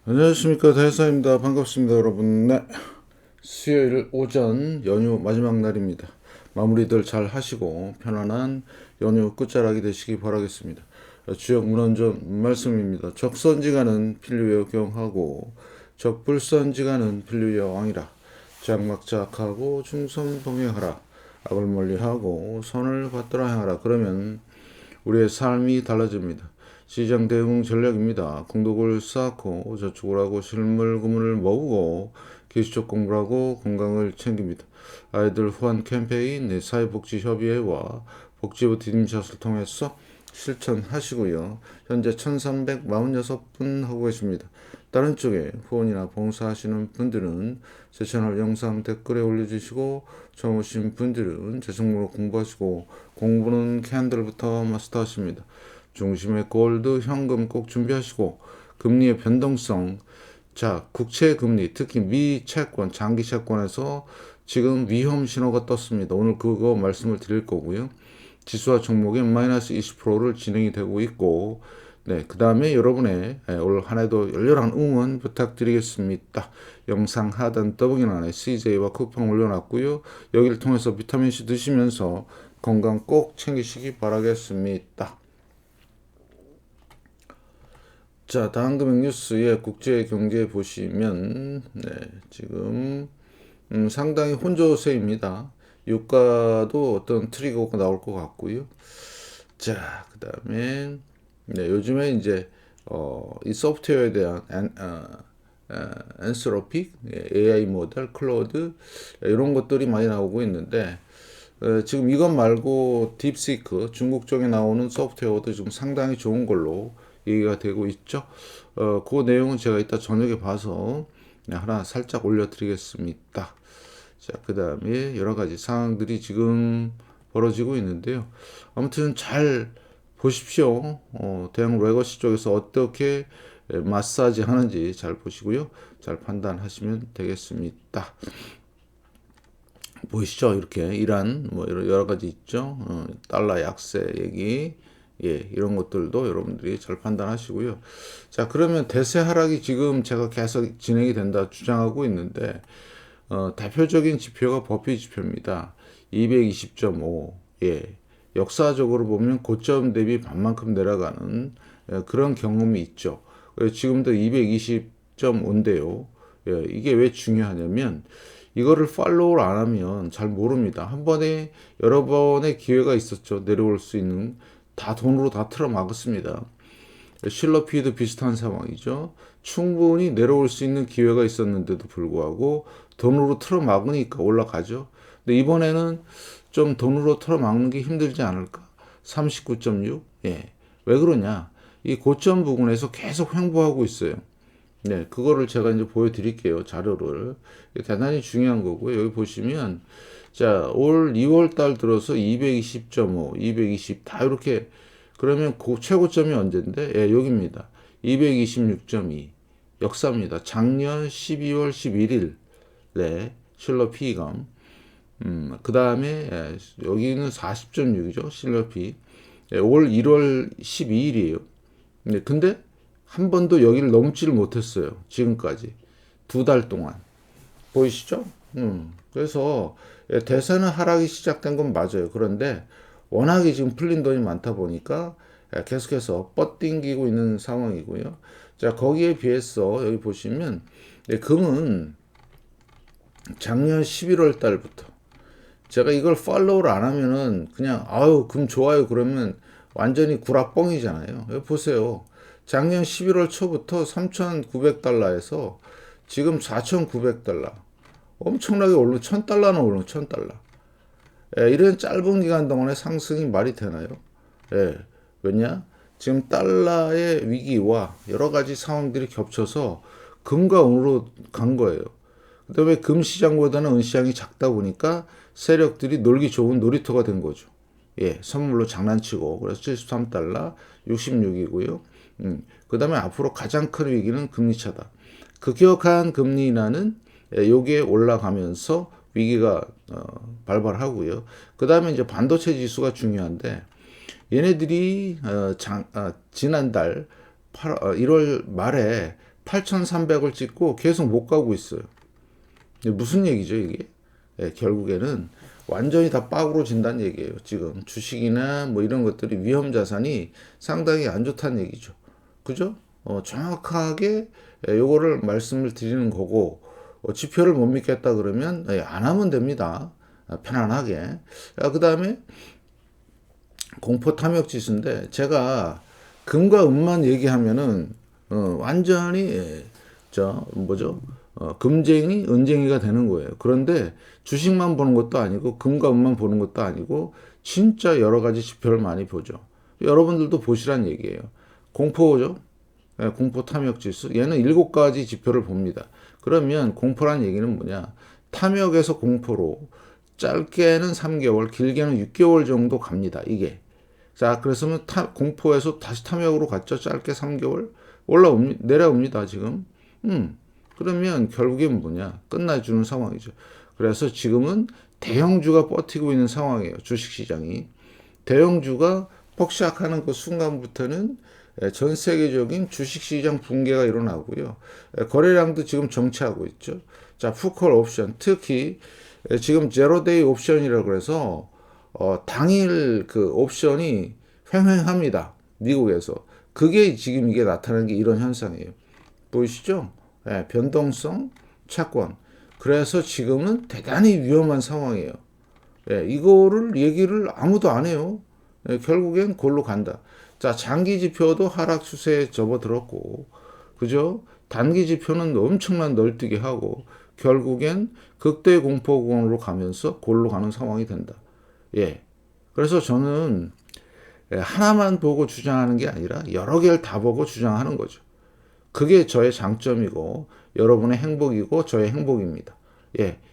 안녕하십니까, 대사입니다. 반갑습니다, 여러분. 네, 수요일 오전 연휴 마지막 날입니다. 마무리들 잘 하시고 편안한 연휴 끝자락이 되시기 바라겠습니다. 주역 문헌전 말씀입니다. 적선지간은 필류여 경하고 적불선지간은 필류여 왕이라. 장막자악하고 충성동행하라. 악을 멀리하고 선을 받들어 행하라. 그러면 우리의 삶이 달라집니다. 시장 대응 전략입니다. 공덕을 쌓고 저축을 하고 실물 구문을 모으고 기술적 공부를 하고 건강을 챙깁니다. 아이들 후원 캠페인 사회복지협의회와 복지부 디딤샷을 통해서 실천하시고요. 현재 1346분 하고 계십니다. 다른 쪽에 후원이나 봉사하시는 분들은 제 채널 영상 댓글에 올려주시고 처음 오신 분들은 제 종목으로 공부하시고 공부는 캔들부터 마스터하십니다. 중심의 골드 현금 꼭 준비하시고 금리의 변동성 자 국채 금리 특히 미 채권 장기 채권에서 지금 위험 신호가 떴습니다. 오늘 그거 말씀을 드릴 거고요. 지수와 종목이 마이너스 20%를 진행이 되고 있고 네, 그 다음에 여러분의 올 한 해도 열렬한 응원 부탁드리겠습니다. 영상 하단 더보기란에 CJ와 쿠팡 올려놨고요. 여기를 통해서 비타민C 드시면서 건강 꼭 챙기시기 바라겠습니다. 자, 다음 금융 뉴스의 국제 경제 보시면 네, 지금 상당히 혼조세입니다. 유가도 어떤 트리거가 나올 것 같고요. 자, 그다음에 네, 요즘에 이제 이 소프트웨어에 대한 엔스로픽, AI 모델, 클로드 이런 것들이 많이 나오고 있는데 지금 이것 말고 딥시크 중국 쪽에 나오는 소프트웨어도 지금 상당히 좋은 걸로 얘기가 되고 있죠. 그 내용은 제가 이따 저녁에 봐서 하나 살짝 올려드리겠습니다. 자, 그 다음에 여러 가지 상황들이 지금 벌어지고 있는데요. 아무튼 잘 보십시오. 대형 레거시 쪽에서 어떻게 마사지 하는지 잘 보시고요. 잘 판단하시면 되겠습니다. 보이시죠? 이렇게 이란 뭐 여러 가지 있죠. 달러 약세 얘기, 예, 이런 것들도 여러분들이 잘 판단하시고요. 자, 그러면 대세 하락이 지금 제가 계속 진행이 된다 주장하고 있는데 대표적인 지표가 버피 지표입니다. 220.5. 예. 역사적으로 보면 고점 대비 반만큼 내려가는 그런 경험이 있죠. 지금도 220.5인데요. 예, 이게 왜 중요하냐면 이거를 팔로우를 안 하면 잘 모릅니다. 한 번에 여러 번의 기회가 있었죠. 내려올 수 있는 다 돈으로 다 틀어 막았습니다. 실러피도 비슷한 상황이죠. 충분히 내려올 수 있는 기회가 있었는데도 불구하고 돈으로 틀어 막으니까 올라가죠. 근데 이번에는 좀 돈으로 틀어 막는 게 힘들지 않을까? 39.6? 예. 왜 그러냐? 이 고점 부근에서 계속 횡보하고 있어요. 네, 그거를 제가 이제 보여드릴게요. 자료를. 이게 대단히 중요한 거고요. 여기 보시면, 자, 올 2월 달 들어서 220.5, 220, 다 이렇게, 그러면 최고점이 언제인데? 예, 여기입니다. 226.2. 역사입니다. 작년 12월 11일, 네, 실러 P감. 그 다음에, 여기는 40.6이죠. 실러 P. 예, 올 1월 12일이에요. 네, 근데 한 번도 여기를 넘지를 못했어요. 지금까지. 2달 동안. 보이시죠? 그래서 대세는 하락이 시작된 건 맞아요. 그런데 워낙에 지금 풀린 돈이 많다 보니까 계속해서 뻗띵기고 있는 상황이고요. 자, 거기에 비해서 여기 보시면 금은 작년 11월 달부터 제가 이걸 팔로우를 안 하면은 그냥 아유 금 좋아요 그러면 완전히 구락뻥이잖아요. 여기 보세요. 작년 11월 초부터 3,900달러에서 지금 4,900달러. 엄청나게 오르 1,000달러는 오르 1,000달러. 예, 이런 짧은 기간 동안에 상승이 말이 되나요? 예, 왜냐? 지금 달러의 위기와 여러 가지 상황들이 겹쳐서 금과 은으로 간 거예요. 그다음에 금 시장보다는 은 시장이 작다 보니까 세력들이 놀기 좋은 놀이터가 된 거죠. 예, 선물로 장난치고 그래서 73달러, 66이고요. 그다음에 앞으로 가장 큰 위기는 금리 차다. 급격한 금리 인하는 여기에 올라가면서 위기가 발발하고요. 그다음에 이제 반도체 지수가 중요한데 얘네들이 지난달 1월 말에 8,300을 찍고 계속 못 가고 있어요. 무슨 얘기죠, 이게? 예, 결국에는 완전히 다 빡으로 진다는 얘기예요. 지금 주식이나 뭐 이런 것들이 위험 자산이 상당히 안 좋다는 얘기죠. 그죠? 정확하게 요거를 말씀을 드리는 거고, 지표를 못 믿겠다 그러면 안 하면 됩니다. 편안하게. 그 다음에 공포 탐욕 지수인데, 제가 금과 은만 얘기하면은 완전히 저 뭐죠? 금쟁이, 은쟁이가 되는 거예요. 그런데 주식만 보는 것도 아니고 금과 은만 보는 것도 아니고 진짜 여러 가지 지표를 많이 보죠. 여러분들도 보시란 얘기예요. 공포죠. 공포 탐욕 지수. 얘는 7가지 지표를 봅니다. 그러면 공포란 얘기는 뭐냐? 탐욕에서 공포로 짧게는 3개월, 길게는 6개월 정도 갑니다. 이게. 자, 그래서 공포에서 다시 탐욕으로 갔죠. 짧게 3개월. 내려옵니다, 지금. 그러면 결국엔 뭐냐? 끝나주는 상황이죠. 그래서 지금은 대형주가 버티고 있는 상황이에요. 주식시장이. 대형주가 폭락하는 그 순간부터는 전 세계적인 주식시장 붕괴가 일어나고요. 거래량도 지금 정체하고 있죠. 자, 푸컬 옵션. 특히 지금 제로데이 옵션이라고 그래서 당일 그 옵션이 횡행합니다. 미국에서. 그게 지금 이게 나타나는 게 이런 현상이에요. 보이시죠? 변동성 채권. 그래서 지금은 대단히 위험한 상황이에요. 이거를 얘기를 아무도 안 해요. 결국엔 골로 간다. 자, 장기 지표도 하락 추세에 접어들었고, 그죠? 단기 지표는 엄청난 널뛰기 하고, 결국엔 극대 공포공으로 가면서 골로 가는 상황이 된다. 그래서 저는 하나만 보고 주장하는 게 아니라 여러 개를 다 보고 주장하는 거죠. 그게 저의 장점이고 여러분의 행복이고 저의 행복입니다.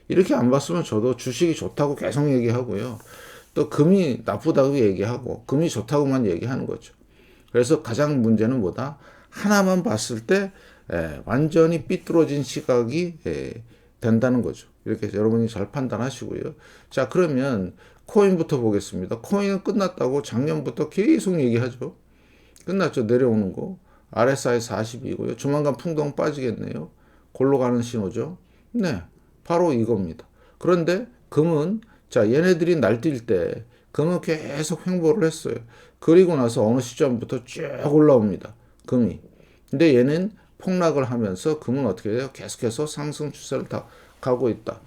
이렇게 안 봤으면 저도 주식이 좋다고 계속 얘기하고요. 또 금이 나쁘다고 얘기하고 금이 좋다고만 얘기하는 거죠. 그래서 가장 문제는 뭐다? 하나만 봤을 때 완전히 삐뚤어진 시각이 된다는 거죠. 이렇게 여러분이 잘 판단하시고요. 자, 그러면 코인부터 보겠습니다. 코인은 끝났다고 작년부터 계속 얘기하죠. 끝났죠. 내려오는 거. RSI 40이고요. 조만간 풍덩 빠지겠네요. 골로 가는 신호죠. 네, 바로 이겁니다. 그런데 금은 자, 얘네들이 날뛸 때 금은 계속 횡보를 했어요. 그리고 나서 어느 시점부터 쭉 올라옵니다. 금이. 근데 얘는 폭락을 하면서 금은 어떻게 돼요? 계속해서 상승 추세를 가고 있다.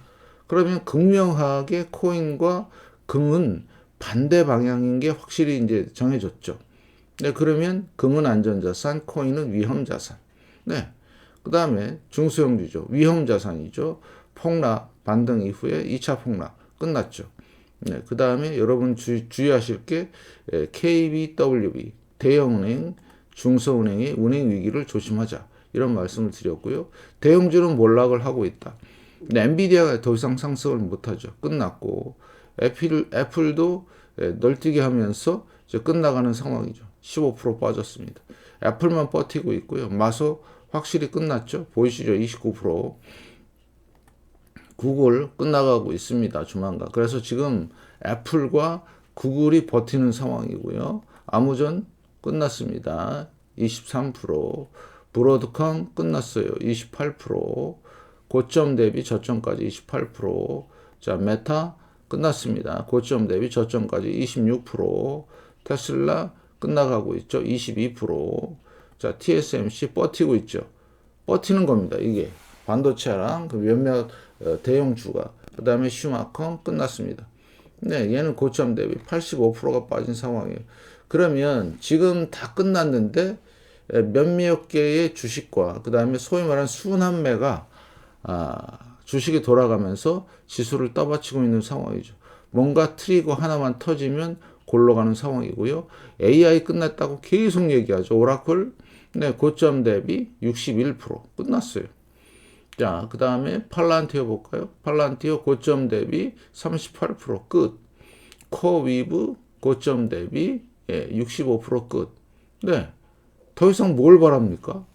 그러면 극명하게 코인과 금은 반대 방향인 게 확실히 이제 정해졌죠. 네, 그러면 금은 안전자산, 코인은 위험자산. 네. 그 다음에 중소형주죠. 위험자산이죠. 폭락, 반등 이후에 2차 폭락 끝났죠. 네. 그 다음에 여러분 주의하실 게 KBWB, 대형은행, 중소은행의 운행 위기를 조심하자. 이런 말씀을 드렸고요. 대형주는 몰락을 하고 있다. 근데 엔비디아가 더 이상 상승을 못하죠. 끝났고 애플도 널뛰기 하면서 이제 끝나가는 상황이죠. 15% 빠졌습니다. 애플만 버티고 있고요. 마소 확실히 끝났죠. 보이시죠? 29%. 구글 끝나가고 있습니다. 조만간. 그래서 지금 애플과 구글이 버티는 상황이고요. 아마존 끝났습니다. 23%. 브로드컴 끝났어요. 28%. 고점 대비 저점까지 28%. 자, 메타 끝났습니다. 고점 대비 저점까지 26%. 테슬라 끝나가고 있죠. 22%. 자, TSMC 버티고 있죠. 버티는 겁니다. 이게 반도체랑 그 몇몇 대형주가. 그 다음에 슈마컴 끝났습니다. 네, 얘는 고점 대비 85%가 빠진 상황이에요. 그러면 지금 다 끝났는데 몇몇 개의 주식과 그 다음에 소위 말하는 순환매가 주식이 돌아가면서 지수를 떠받치고 있는 상황이죠. 뭔가 트리거 하나만 터지면 골로 가는 상황이고요. AI 끝났다고 계속 얘기하죠. 오라클 네, 고점 대비 61% 끝났어요. 자, 그 다음에 팔란티어 볼까요? 팔란티어 고점 대비 38% 끝. 코위브 고점 대비 65% 끝. 네, 더 이상 뭘 바랍니까?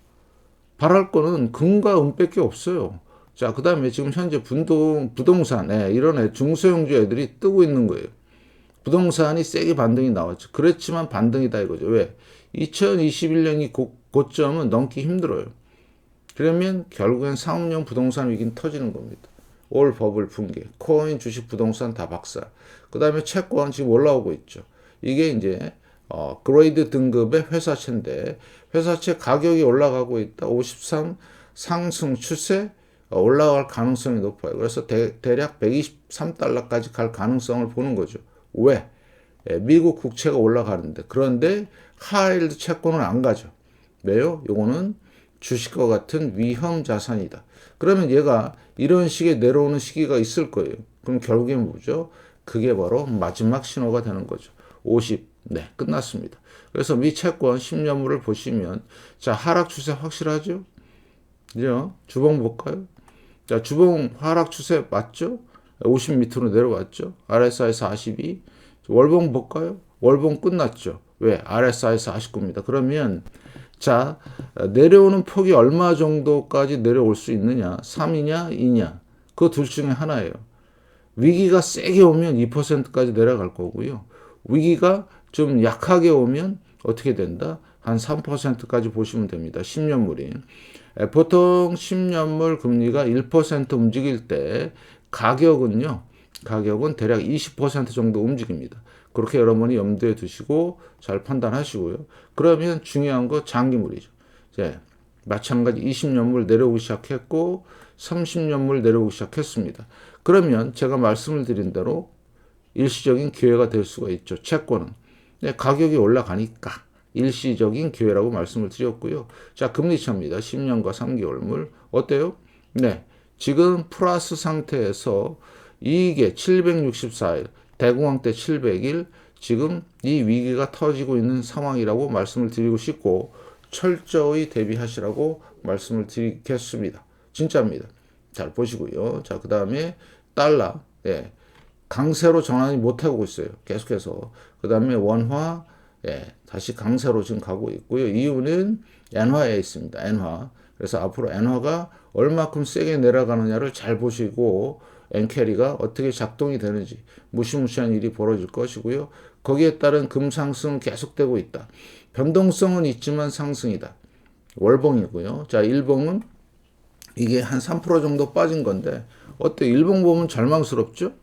바랄 거는 금과 은밖에 없어요. 자, 그 다음에 지금 현재 부동산 이런 중소형주 애들이 뜨고 있는 거예요. 부동산이 세게 반등이 나왔죠. 그렇지만 반등이다 이거죠. 왜? 2021년이 고점은 넘기 힘들어요. 그러면 결국엔 상업용 부동산 위기는 터지는 겁니다. 올 버블 붕괴, 코인, 주식, 부동산 다 박살. 그 다음에 채권 지금 올라오고 있죠. 이게 이제 그레이드 등급의 회사채인데 회사채 가격이 올라가고 있다. 53 상승 추세 올라갈 가능성이 높아요. 그래서 대략 123달러까지 갈 가능성을 보는 거죠. 왜? 미국 국채가 올라가는데 그런데 하이힐드 채권은 안 가죠. 왜요? 요거는 주식과 같은 위험 자산이다. 그러면 얘가 이런 식의 내려오는 시기가 있을 거예요. 그럼 결국엔 뭐죠? 그게 바로 마지막 신호가 되는 거죠. 50. 네, 끝났습니다. 그래서 미 채권 10년물을 보시면 자, 하락 추세 확실하죠? 그죠? 주봉 볼까요? 자, 주봉 하락 추세 맞죠? 50 밑으로 내려왔죠? RSI 42. 월봉 볼까요? 월봉 끝났죠? 왜? RSI 49입니다. 그러면 자, 내려오는 폭이 얼마 정도까지 내려올 수 있느냐? 3이냐? 2냐? 그 둘 중에 하나예요. 위기가 세게 오면 2%까지 내려갈 거고요. 위기가 좀 약하게 오면 어떻게 된다? 한 3%까지 보시면 됩니다. 10년물이. 보통 10년물 금리가 1% 움직일 때 가격은 대략 20% 정도 움직입니다. 그렇게 여러분이 염두에 두시고 잘 판단하시고요. 그러면 중요한 거 장기물이죠. 이제 마찬가지 20년물 내려오기 시작했고 30년물 내려오기 시작했습니다. 그러면 제가 말씀을 드린 대로 일시적인 기회가 될 수가 있죠. 채권은. 가격이 올라가니까 일시적인 기회라고 말씀을 드렸고요. 자, 금리차입니다. 10년과 3개월물. 어때요? 네. 지금 플러스 상태에서 이게 764일, 대공황 때 700일, 지금 이 위기가 터지고 있는 상황이라고 말씀을 드리고 싶고 철저히 대비하시라고 말씀을 드리겠습니다. 진짜입니다. 잘 보시고요. 자, 그 다음에 달러. 예. 강세로 전환이 못하고 있어요. 계속해서. 그 다음에 원화, 다시 강세로 지금 가고 있고요. 이유는 엔화에 있습니다. 엔화. 그래서 앞으로 엔화가 얼마큼 세게 내려가느냐를 잘 보시고 엔캐리가 어떻게 작동이 되는지 무시무시한 일이 벌어질 것이고요. 거기에 따른 금 상승은 계속되고 있다. 변동성은 있지만 상승이다. 월봉이고요. 자, 일봉은 이게 한 3% 정도 빠진 건데 어때? 일봉 보면 절망스럽죠?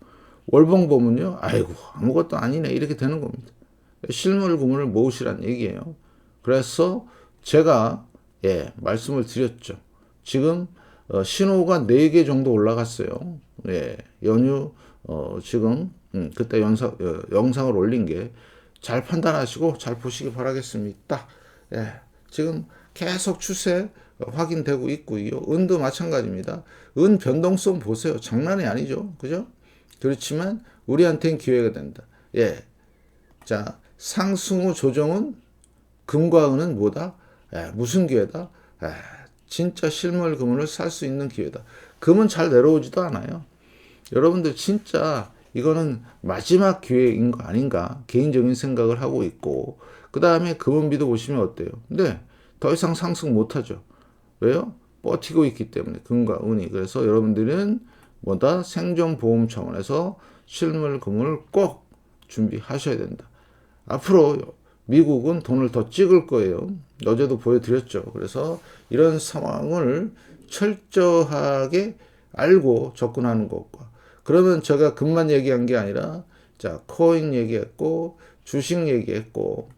월봉 보면요. 아이고 아무것도 아니네 이렇게 되는 겁니다. 실물 구문을 모으시란 얘기예요. 그래서 제가 말씀을 드렸죠. 지금 신호가 4개 정도 올라갔어요. 연휴 지금 그때 영상을 올린 게 잘 판단하시고 잘 보시기 바라겠습니다. 지금 계속 추세 확인되고 있고요. 은도 마찬가지입니다. 은 변동성 보세요. 장난이 아니죠. 그죠? 그렇지만 우리한테는 기회가 된다. 자, 상승 후 조정은 금과 은은 뭐다? 무슨 기회다? 진짜 실물 금을 살 수 있는 기회다. 금은 잘 내려오지도 않아요. 여러분들 진짜 이거는 마지막 기회인 거 아닌가 개인적인 생각을 하고 있고 그 다음에 금은비도 보시면 어때요? 근데 더 이상 상승 못하죠. 왜요? 버티고 있기 때문에 금과 은이. 그래서 여러분들은 뭐다? 생존보험 차원에서 실물 금을 꼭 준비하셔야 된다. 앞으로 미국은 돈을 더 찍을 거예요. 어제도 보여드렸죠. 그래서 이런 상황을 철저하게 알고 접근하는 것과 그러면 제가 금만 얘기한 게 아니라 자 코인 얘기했고 주식 얘기했고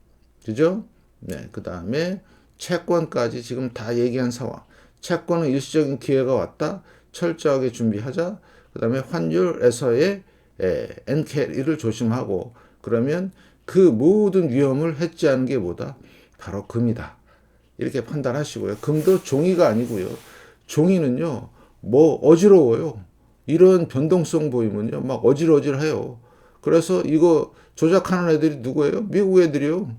그죠? 네, 그 다음에 채권까지 지금 다 얘기한 상황. 채권은 일시적인 기회가 왔다. 철저하게 준비하자. 그 다음에 환율에서의 엔캐리를 조심하고 그러면 그 모든 위험을 해지하는 게 뭐다? 바로 금이다. 이렇게 판단하시고요. 금도 종이가 아니고요. 종이는요, 뭐 어지러워요. 이런 변동성 보이면요, 막 어질어질해요. 그래서 이거 조작하는 애들이 누구예요? 미국 애들이요.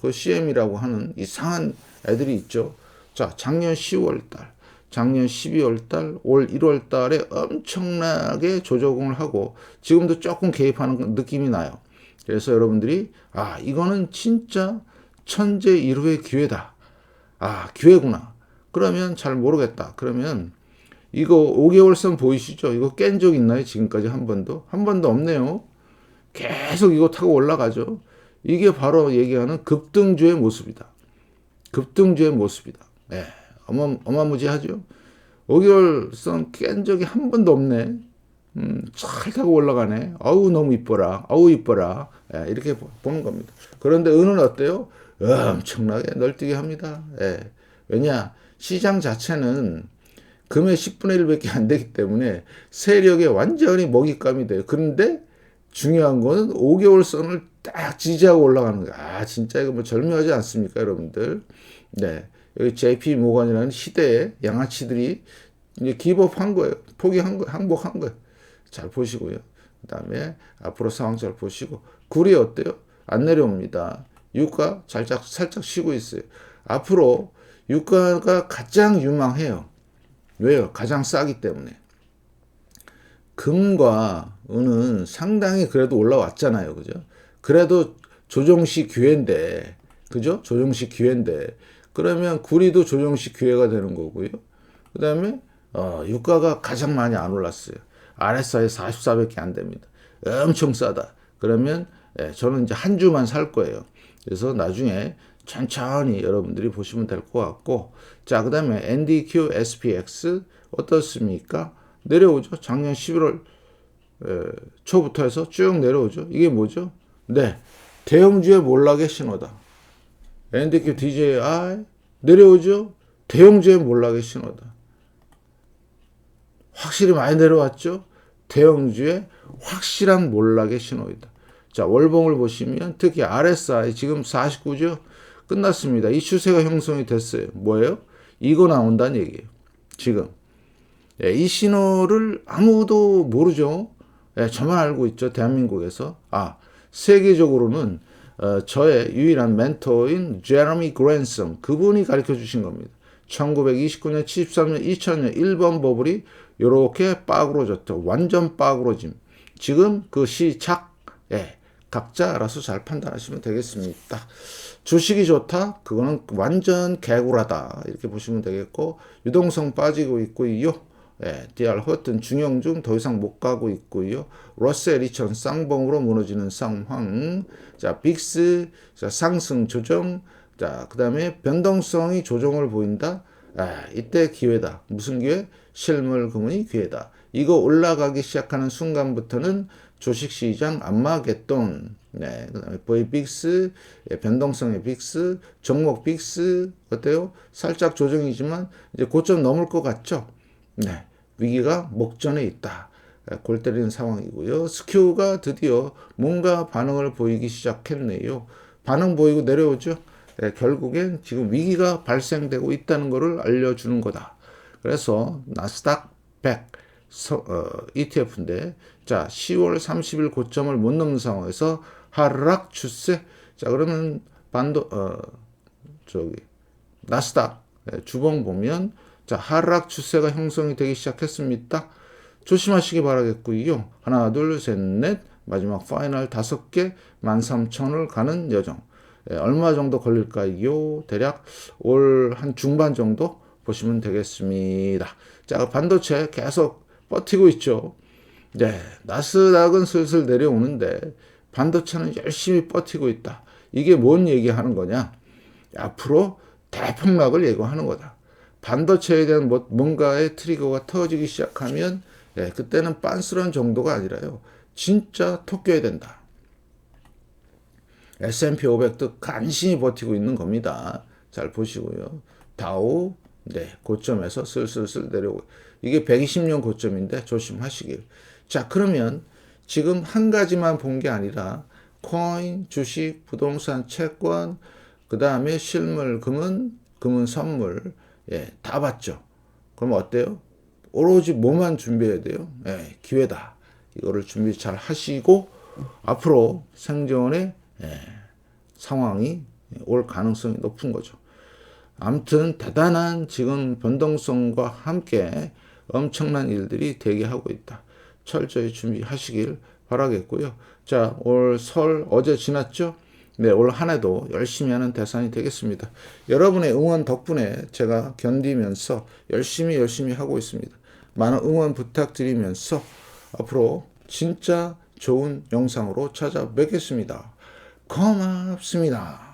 그 CM이라고 하는 이상한 애들이 있죠. 자, 작년 10월 달, 작년 12월 달, 올 1월 달에 엄청나게 조정을 하고 지금도 조금 개입하는 느낌이 나요. 그래서 여러분들이 이거는 진짜 천재 1호의 기회다. 기회구나. 그러면 잘 모르겠다. 그러면 이거 5개월 선 보이시죠? 이거 깬 적 있나요? 지금까지 한 번도? 한 번도 없네요. 계속 이거 타고 올라가죠. 이게 바로 얘기하는 급등주의 모습이다. 급등주의 모습이다. 어마무지하죠. 5개월선 깬 적이 한 번도 없네. 잘 타고 올라가네. 아우 너무 이뻐라. 아우 이뻐라. 예, 이렇게 보는 겁니다. 그런데 은은 어때요? 엄청나게 널뛰게 합니다. 예. 왜냐? 시장 자체는 금의 10분의 1밖에 안 되기 때문에 세력에 완전히 먹잇감이 돼요. 그런데 중요한 거는 5개월 선을 딱 지지하고 올라가는 거예요. 아, 진짜 이거 뭐 절묘하지 않습니까, 여러분들? 네. 여기 JP 모건이라는 시대의 양아치들이 이제 기법한 거예요. 포기한 거, 항복한 거예요. 잘 보시고요. 그 다음에 앞으로 상황 잘 보시고. 굴이 어때요? 안 내려옵니다. 유가 살짝 쉬고 있어요. 앞으로 유가가 가장 유망해요. 왜요? 가장 싸기 때문에. 금과 은은 상당히 그래도 올라왔잖아요. 그죠? 그래도 조정식 기회인데, 그죠? 조정식 기회인데, 그러면 구리도 조정식 기회가 되는 거고요. 그 다음에, 유가가 가장 많이 안 올랐어요. RSI 44밖에 안 됩니다. 엄청 싸다. 그러면, 저는 이제 한 주만 살 거예요. 그래서 나중에 천천히 여러분들이 보시면 될 것 같고, 자, 그 다음에 NDQ, SPX 어떻습니까? 내려오죠. 작년 11월 초부터 해서 쭉 내려오죠. 이게 뭐죠? 네, 대형주의 몰락의 신호다. NDQ, DJI 내려오죠. 대형주의 몰락의 신호다. 확실히 많이 내려왔죠. 대형주의 확실한 몰락의 신호이다. 자, 월봉을 보시면 특히 RSI 지금 49죠. 끝났습니다. 이 추세가 형성이 됐어요. 뭐예요? 이거 나온다는 얘기예요. 지금. 이 신호를 아무도 모르죠. 저만 알고 있죠. 대한민국에서. 세계적으로는 저의 유일한 멘토인 제러미 그랜섬 그분이 가르쳐 주신 겁니다. 1929년, 73년, 2000년 1번 버블이 이렇게 빠그러졌죠. 완전 빠그러짐. 지금 그 시작. 각자 알아서 잘 판단하시면 되겠습니다. 주식이 좋다? 그거는 완전 개구라다. 이렇게 보시면 되겠고, 유동성 빠지고 있고요. DR 허튼 중형중 더 이상 못 가고 있고요. 러셀 2000 쌍봉으로 무너지는 상황. 자, 빅스 자, 상승 조정. 자, 그다음에 변동성이 조정을 보인다. 이때 기회다. 무슨 기회? 실물 금은이 기회다. 이거 올라가기 시작하는 순간부터는 주식시장 안마겟돈. 네, 그다음에 VBIX, 변동성의 빅스, 종목 빅스 어때요? 살짝 조정이지만 이제 고점 넘을 것 같죠? 네, 위기가 목전에 있다. 골 때리는 상황이고요. 스큐가 드디어 뭔가 반응을 보이기 시작했네요. 반응 보이고 내려오죠. 결국엔 지금 위기가 발생되고 있다는 것을 알려주는 거다. 그래서 나스닥 100 ETF인데 자 10월 30일 고점을 못 넘는 상황에서 하락 추세. 자 그러면 나스닥 주봉 보면 자 하락 추세가 형성이 되기 시작했습니다. 조심하시기 바라겠고요. 하나 둘 셋 넷 마지막 파이널 5개 13,000을 가는 여정. 얼마 정도 걸릴까요? 대략 올 한 중반 정도 보시면 되겠습니다. 자 반도체 계속 버티고 있죠. 네, 나스닥은 슬슬 내려오는데 반도체는 열심히 버티고 있다. 이게 뭔 얘기하는 거냐? 앞으로 대폭락을 예고하는 거다. 반도체에 대한 뭔가의 트리거가 터지기 시작하면 그때는 빤스런 정도가 아니라요. 진짜 토껴야 된다. S&P 500도 간신히 버티고 있는 겁니다. 잘 보시고요. 다우 고점에서 슬슬 내려오고 이게 120년 고점인데 조심하시길. 자 그러면 지금 한 가지만 본 게 아니라 코인, 주식, 부동산, 채권, 그 다음에 실물, 금은 선물 다 봤죠. 그럼 어때요? 오로지 뭐만 준비해야 돼요? 기회다. 이거를 준비 잘 하시고 앞으로 생존의 상황이 올 가능성이 높은 거죠. 아무튼 대단한 지금 변동성과 함께 엄청난 일들이 대기하고 있다. 철저히 준비하시길 바라겠고요. 자, 올 설 어제 지났죠? 네, 올 한 해도 열심히 하는 대상이 되겠습니다. 여러분의 응원 덕분에 제가 견디면서 열심히 하고 있습니다. 많은 응원 부탁드리면서 앞으로 진짜 좋은 영상으로 찾아뵙겠습니다. 고맙습니다.